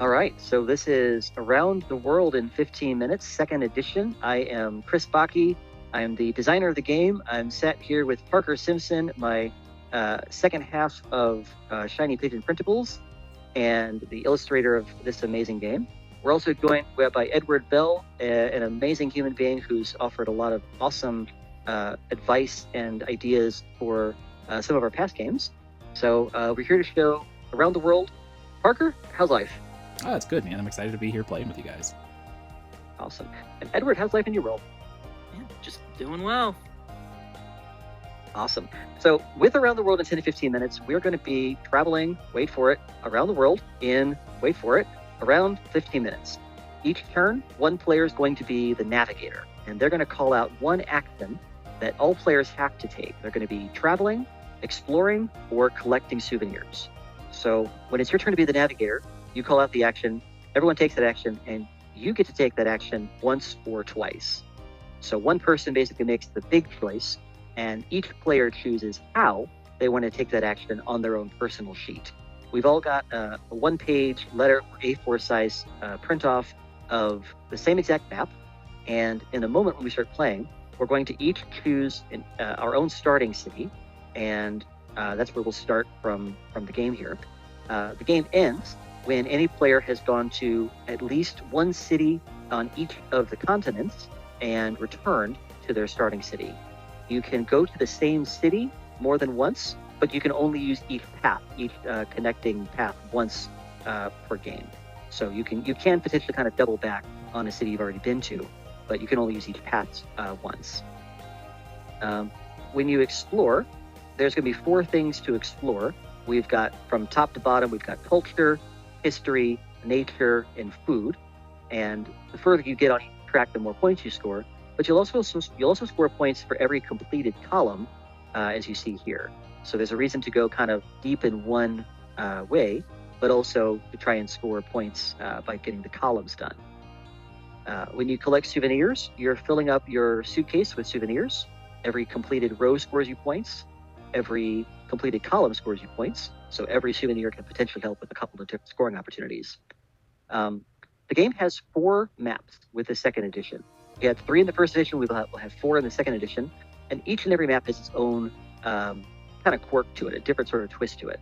All right, so this is Around the World in 15 Minutes, second edition. I am Chris Baki. I am the designer of the game. I'm sat here with Parker Simpson, my second half of Shiny Pigeon Printables, and the illustrator of this amazing game. We're also joined by Edward Bell, an amazing human being who's offered a lot of awesome advice and ideas for some of our past games. So we're here to show Around the World. Parker, how's life? Oh, it's good, man. I'm excited to be here playing with you guys. Awesome. And Edward, how's life in your world? Yeah, just doing well. Awesome. So with Around the World in 10 to 15 minutes, we're going to be traveling, wait for it, around the world in, wait for it, around 15 minutes. Each turn, one player is going to be the navigator, and they're going to call out one action that all players have to take. They're going to be traveling, exploring, or collecting souvenirs. So when it's your turn to be the navigator, you call out the action, everyone takes that action, and you get to take that action once or twice. So one person basically makes the big choice, and each player chooses how they want to take that action on their own personal sheet. We've all got a one-page letter or A4 size print-off of the same exact map, and in a moment when we start playing, we're going to each choose our own starting city, and that's where we'll start from the game here. The game ends when any player has gone to at least one city on each of the continents and returned to their starting city. You can go to the same city more than once, but you can only use each path, each connecting path once per game. So you can potentially kind of double back on a city you've already been to, but you can only use each path once. When you explore, there's going to be 4 things to explore. We've got, from top to bottom, we've got culture, history, nature, and food. And the further you get on each track, the more points you score. But you'll also score points for every completed column, as you see here. So there's a reason to go kind of deep in one way, but also to try and score points by getting the columns done. When you collect souvenirs, you're filling up your suitcase with souvenirs. Every completed row scores you points. Every completed column scores you points. So every souvenir can potentially help with a couple of different scoring opportunities. The game has 4 maps with the second edition. We had 3 in the first edition, we'll have 4 in the second edition, and each and every map has its own kind of quirk to it, a different sort of twist to it.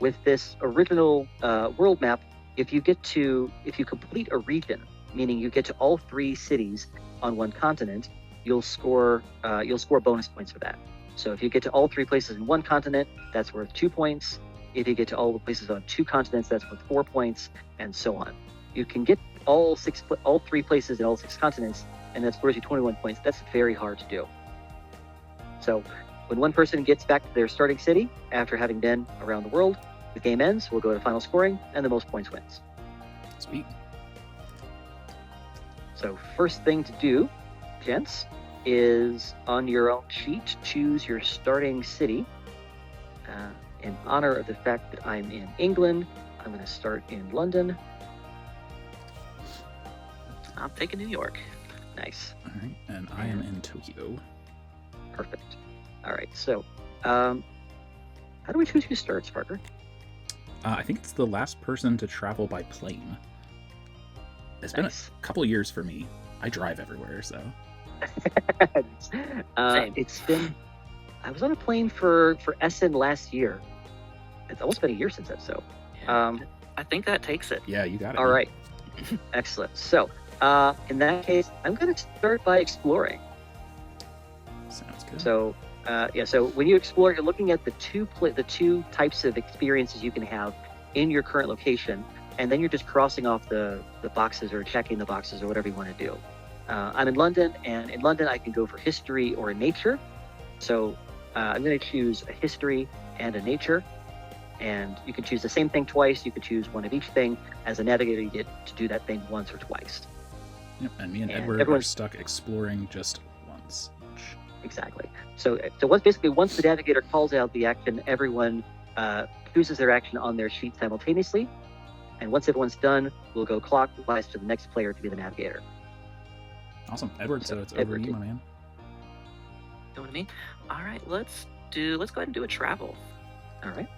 With this original world map, if you complete a region, meaning you get to all 3 cities on one continent, you'll score bonus points for that. So if you get to all 3 places in one continent, that's worth 2 points. If you get to all the places on 2 continents, that's worth 4 points, and so on. You can get all 3 places in all 6 continents, and that scores you 21 points. That's very hard to do. So when one person gets back to their starting city after having been around the world, the game ends, we'll go to final scoring, and the most points wins. Sweet. So first thing to do, gents, is on your own sheet, choose your starting city. In honor of the fact that I'm in England, I'm going to start in London. I'm taking New York. Nice. All right, and I am in Tokyo. Perfect. All right, so how do we choose who starts, Parker? I think it's the last person to travel by plane. It's been a couple years for me. I drive everywhere, so. It's been. I was on a plane for Essen last year. It's almost been a year since that. So, I think that takes it. Yeah, you got it. All right, excellent. So, in that case, I'm going to start by exploring. Sounds good. So, so when you explore, you're looking at the two types of experiences you can have in your current location, and then you're just crossing off the boxes or checking the boxes or whatever you want to do. I'm in London, and in London I can go for history or nature. So I'm going to choose a history and a nature, and you can choose the same thing twice. You can choose one of each thing. As a navigator, you get to do that thing once or twice. Yep, and me and Edward are stuck exploring just once each. Exactly. So once the navigator calls out the action, everyone chooses their action on their sheet simultaneously. And once everyone's done, we'll go clockwise to the next player to be the navigator. Awesome. Edward, so it's over to you, my man. Going to me? All right, let's go ahead and do a travel. All right.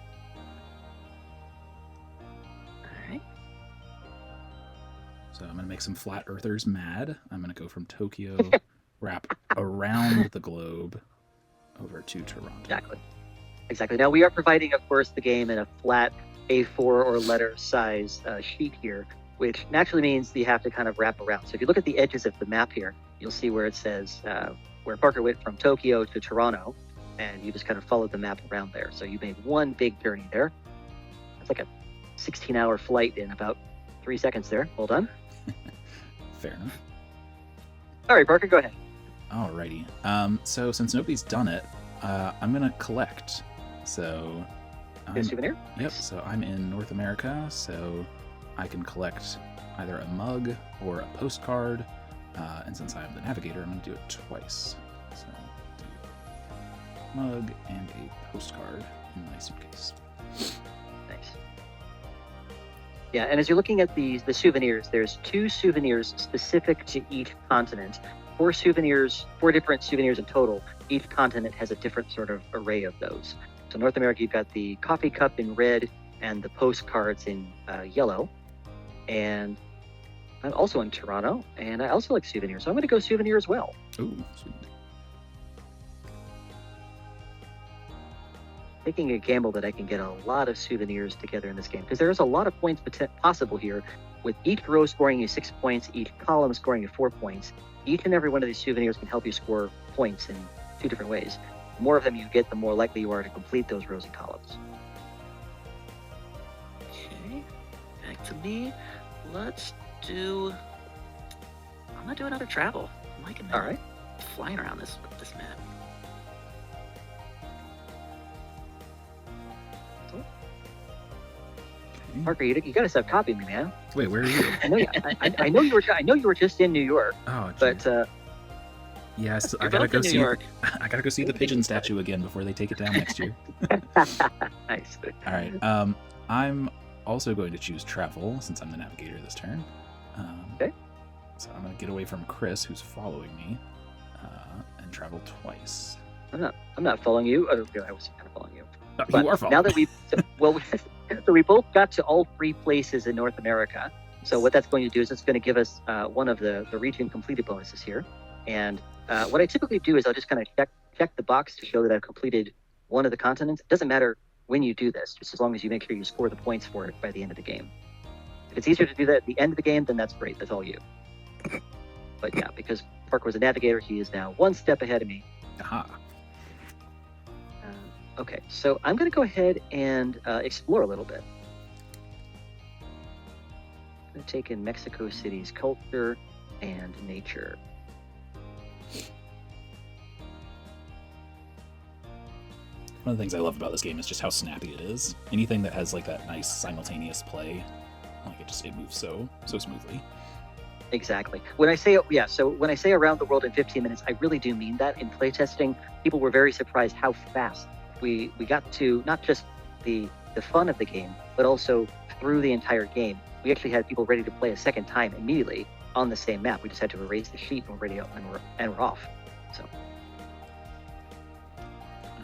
So I'm going to make some flat earthers mad. I'm going to go from Tokyo, wrap around the globe over to Toronto. Exactly. Now we are providing, of course, the game in a flat A4 or letter size sheet here, which naturally means you have to kind of wrap around. So if you look at the edges of the map here, you'll see where it says where Parker went from Tokyo to Toronto, and you just kind of followed the map around there. So you made one big journey there. It's like a 16-hour flight in about 3 seconds there. Well done. Fair enough. All right, Parker, go ahead. Alrighty. So since nobody's done it, I'm gonna collect. So a souvenir? Yep. So I'm in North America, so I can collect either a mug or a postcard. And since I'm the navigator, I'm gonna do it twice. So do mug and a postcard in my suitcase. Nice. Yeah, and as you're looking at the souvenirs, there's 2 souvenirs specific to each continent. 4 different souvenirs in total. Each continent has a different sort of array of those. So North America, you've got the coffee cup in red and the postcards in yellow. And I'm also in Toronto, and I also like souvenirs, so I'm going to go souvenir as well. Ooh, sweet. Taking a gamble that I can get a lot of souvenirs together in this game, because there is a lot of points possible here, with each row scoring you 6 points, each column scoring you 4 points. Each and every one of these souvenirs can help you score points in 2 different ways. The more of them you get, the more likely you are to complete those rows and columns. Okay, back to me. Let's do... I'm gonna do another travel. I'm liking that. All right. Flying around this map. Parker, you gotta stop copying me, man. Wait, where are you? I know you were just in New York. Oh, geez. But yeah, so I You're gotta both go in New see. York. I gotta go see the pigeon statue again before they take it down next year. Nice. All right. I'm also going to choose travel since I'm the navigator this turn. Okay. So I'm going to get away from Chris, who's following me, and travel twice. I'm not following you. Oh, I was kind of following you. You are following. Now that we both got to all 3 places in North America. So what that's going to do is it's going to give us one of the region completed bonuses here. And what I typically do is I'll just kind of check the box to show that I've completed one of the continents. It doesn't matter when you do this, just as long as you make sure you score the points for it by the end of the game. If it's easier to do that at the end of the game, then that's great. That's all you. But yeah, because Parker was a navigator, he is now 1 step ahead of me. Aha. Okay, so I'm going to go ahead and explore a little bit. I'm going to take in Mexico City's culture and nature. One of the things I love about this game is just how snappy it is. Anything that has like that nice simultaneous play, like it moves so smoothly. Exactly. When I say around the world in 15 minutes, I really do mean that. In playtesting, people were very surprised how fast we got to not just the fun of the game, but also through the entire game. We actually had people ready to play a second time immediately on the same map. We just had to erase the sheet and we're off. So.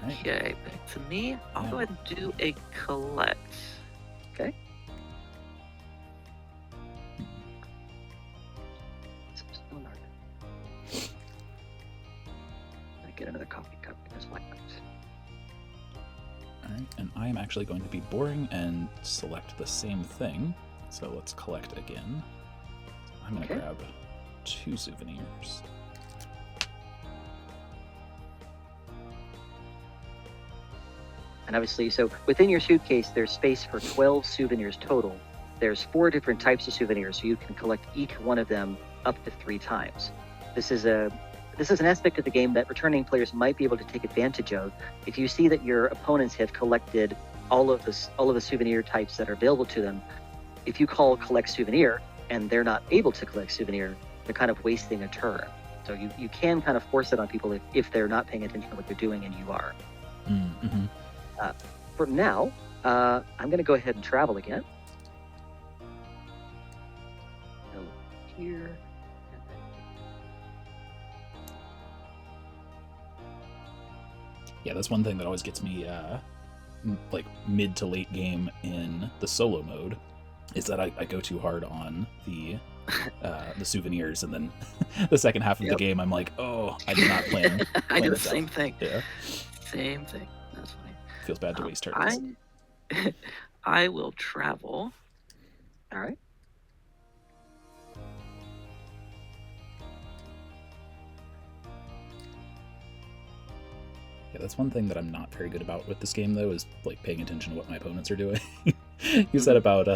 Right. Okay, back to me. I'll go ahead and do a collect. Okay. Get another coffee cup because why not? All right, and I am actually going to be boring and select the same thing. So let's collect again. I'm going to grab 2 souvenirs. And obviously, so within your suitcase, there's space for 12 souvenirs total. There's 4 different types of souvenirs, so you can collect each one of them up to 3 times. This is an aspect of the game that returning players might be able to take advantage of. If you see that your opponents have collected all of the souvenir types that are available to them, if you call collect souvenir and they're not able to collect souvenir, they're kind of wasting a turn. So you can kind of force it on people if they're not paying attention to what they're doing and you are. Mm-hmm. For now, I'm going to go ahead and travel again. Go here. Yeah, that's one thing that always gets me, like mid to late game in the solo mode, is that I go too hard on the souvenirs, and then the second half of the game, I'm like, oh, I did not plan. I do the this out. same thing. Yeah, Same thing. That's funny. feels bad to waste turns. I will travel. All right. Yeah, that's one thing that I'm not very good about with this game, though, is like paying attention to what my opponents are doing. You said about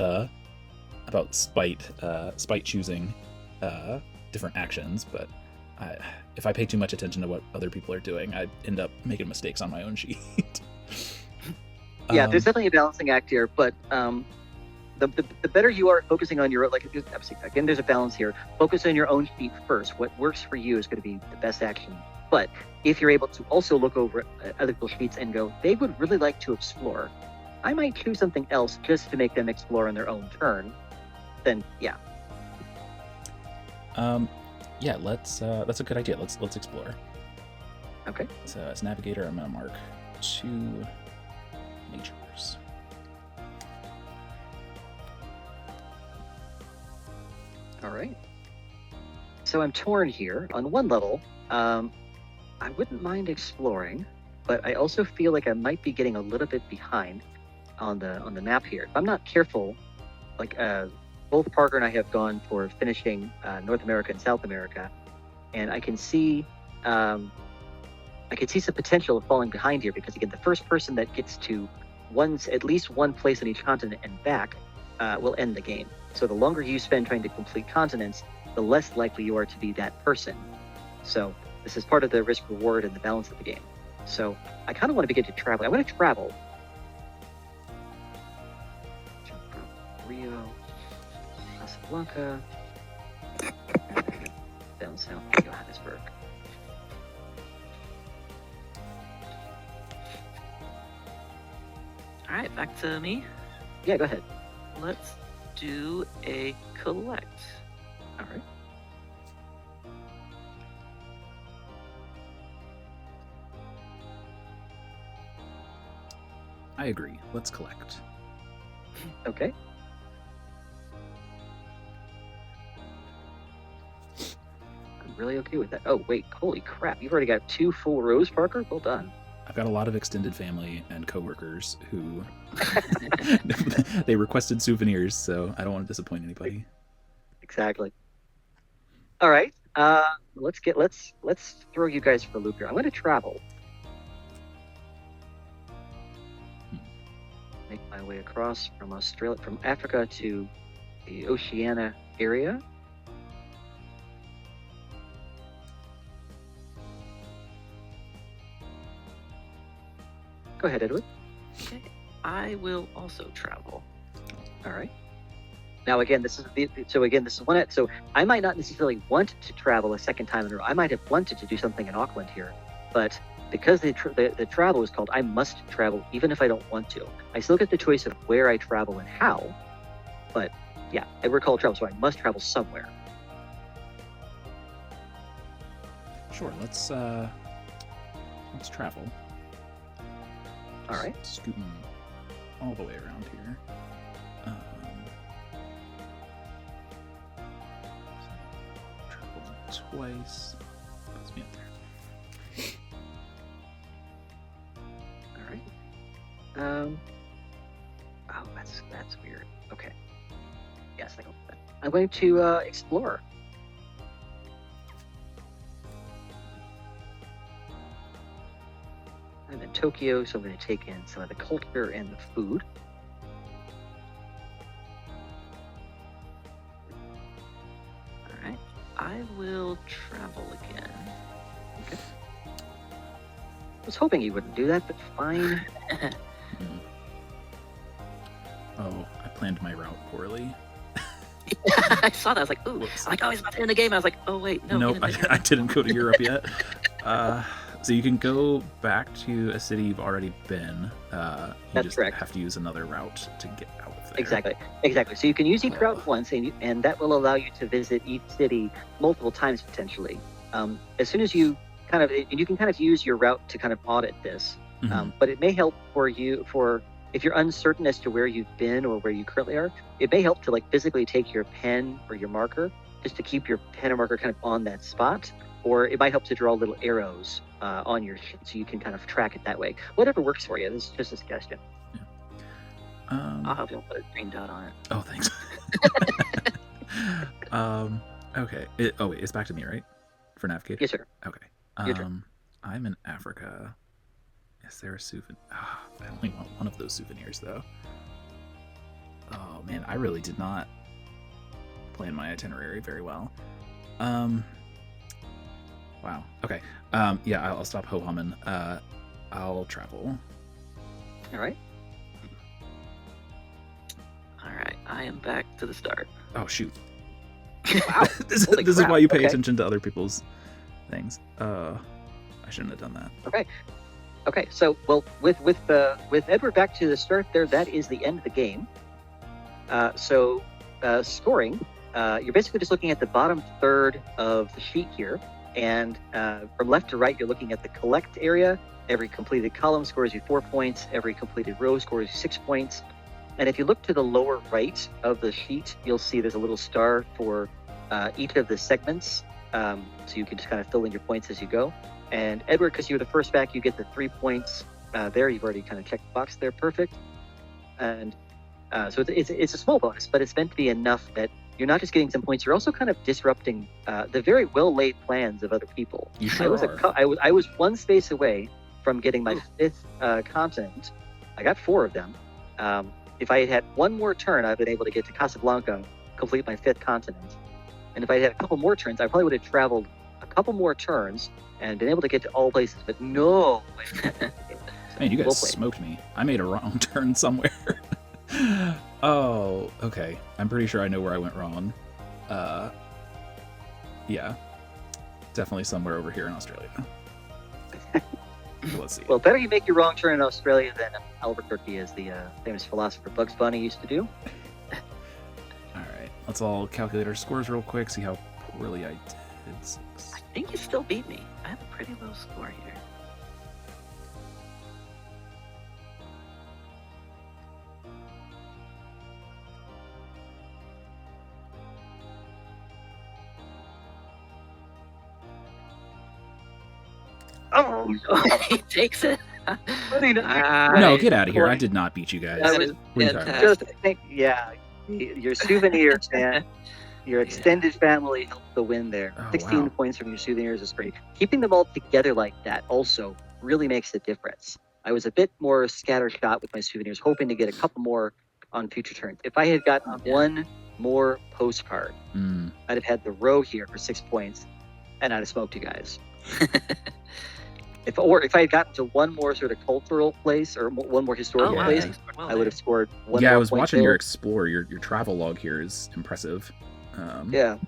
spite choosing different actions, but if I pay too much attention to what other people are doing, I end up making mistakes on my own sheet. Yeah, there's definitely a balancing act here, but the better you are at focusing on your, like, again, there's a balance here. Focus on your own sheet first. What works for you is going to be the best action. But if you're able to also look over other people's sheets and go, they would really like to explore, I might choose something else just to make them explore on their own turn, then yeah. Yeah, that's a good idea. Let's explore. Okay. So as navigator, I'm gonna mark 2 natures. All right. So I'm torn here. On one level, I wouldn't mind exploring, but I also feel like I might be getting a little bit behind on the map here. If I'm not careful, like both Parker and I have gone for finishing North America and South America, and I can see some potential of falling behind here, because again, the first person that gets to at least one place on each continent and back will end the game. So the longer you spend trying to complete continents, the less likely you are to be that person. So this is part of the risk reward and the balance of the game. So I kind of want to begin to travel. I want to travel. Rio, Casablanca, down south to Johannesburg. All right, back to me. Yeah, go ahead. Let's do a collect. All right. I agree. Let's collect. Okay. I'm really okay with that. Oh, wait. Holy crap. You've already got 2 full rows, Parker? Well done. I've got a lot of extended family and coworkers who they requested souvenirs, so I don't want to disappoint anybody. Exactly. All right. Let's throw you guys for a loop here. I'm going to travel. Make my way across from Africa to the Oceania area. Go ahead, Edward. Okay. I will also travel. All right. Now, again, this is one. So I might not necessarily want to travel a second time in a row. I might have wanted to do something in Auckland here, but because the travel is called, I must travel even if I don't want to. I still get the choice of where I travel and how, but yeah, I recall travel, so I must travel somewhere. Sure, let's travel. All right. Scooting all the way around here. Travel twice. Puts me up there. All right. Oh, that's weird. Okay. Yes, I go with that. I'm going to explore. I'm in Tokyo, so I'm going to take in some of the culture and the food. All right. I will travel again. Okay. I was hoping you wouldn't do that, but fine. Oh, I planned my route poorly. I saw that. I was like, ooh. Whoops. Like, oh, he's about to end the game. I was like, oh, wait. No, Nope, I didn't go to Europe yet. So you can go back to a city you've already been. You That's just correct. have to use another route to get out of there. Exactly. So you can use each route once, and that will allow you to visit each city multiple times potentially. As soon as you you can kind of use your route to kind of audit this. Mhm. But it may help for if you're uncertain as to where you've been or where you currently are, it may help to like physically take your pen or your marker just to keep your pen or marker kind of on that spot. Or it might help to draw little arrows on your sheet so you can kind of track it that way. Whatever works for you. This is just a suggestion. I'll help you put a green dot on it. Oh, thanks. Okay. Wait, it's back to me, right? For navigate? Yes, sir. Okay. Your turn. I'm in Africa. Is there a souvenir? I only want one of those souvenirs, though. Oh, man, I really did not plan my itinerary very well. Wow. Okay. Yeah, I'll stop ho-humming. I'll travel. All right. All right, I am back to the start. Oh, shoot. Wow. This Holy is crap. why you pay Okay. attention to other people's things. I shouldn't have done that. Okay. So, well, with Edward back to the start there, that is the end of the game. Scoring, you're basically just looking at the bottom third of the sheet here, and from left to right, you're looking at the collect area. Every completed column scores you 4 points. Every completed row scores you 6 points. And if you look to the lower right of the sheet, you'll see there's a little star for each of the segments, so you can just kind of fill in your points as you go. And Edward, because you were the first back, you get the 3 points there. You've already kind of checked the box there, perfect. And so it's a small bonus, but it's meant to be enough that you're not just getting some points, you're also kind of disrupting the very well-laid plans of other people. You sure are. I was one space away from getting my fifth continent. I got 4 of them. If I had had one more turn, I'd been able to get to Casablanca, complete my 5th continent. And if I had a couple more turns, I probably would have traveled a couple more turns and been able to get to all places. But no. Man, you guys Well played. smoked me. I made a wrong turn somewhere. Oh, okay. I'm pretty sure I know where I went wrong. Yeah. Definitely somewhere over here in Australia. Let's see. Well, better you make your wrong turn in Australia than Albuquerque, as the famous philosopher Bugs Bunny used to do. Alright, let's all calculate our scores real quick, see how poorly I did. I think you still beat me. I have a pretty low score here. Oh, He takes it. No, get out of here. I did not beat you guys. That is What are you talking about? fantastic. just think, yeah, your souvenirs, man. Your extended family helped the win there. Oh, 16 wow. points from your souvenirs is great. Keeping them all together like that also really makes a difference. I was a bit more scattershot with my souvenirs, hoping to get a couple more on future turns. If I had gotten one more postcard, I'd have had the row here for 6 points, and I'd have smoked you guys. If I had gotten to one more sort of cultural place or one more historical wow. place, Well, I would have scored one Yeah, more I was point watching there. your explore. Your travel log here is impressive. Yeah.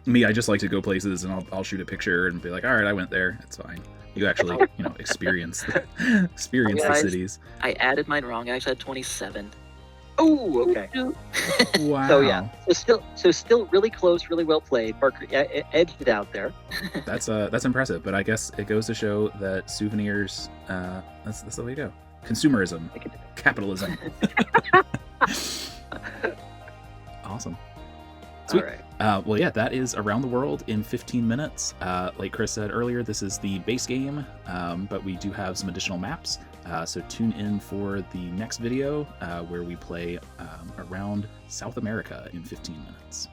Me, I just like to go places and I'll shoot a picture and be like, all right, I went there. It's fine. You actually, experience the Guys. cities. I added mine wrong. I actually had 27. Oh, okay. Wow. So yeah, so still really close, really well played. Parker edged it out there. That's impressive, but I guess it goes to show that souvenirs, that's the way to go. Consumerism, capitalism. Awesome. Sweet. All right. Well, yeah, that is Around the World in 15 minutes. Like Chris said earlier, this is the base game, but we do have some additional maps. So tune in for the next video where we play around South America in 15 minutes.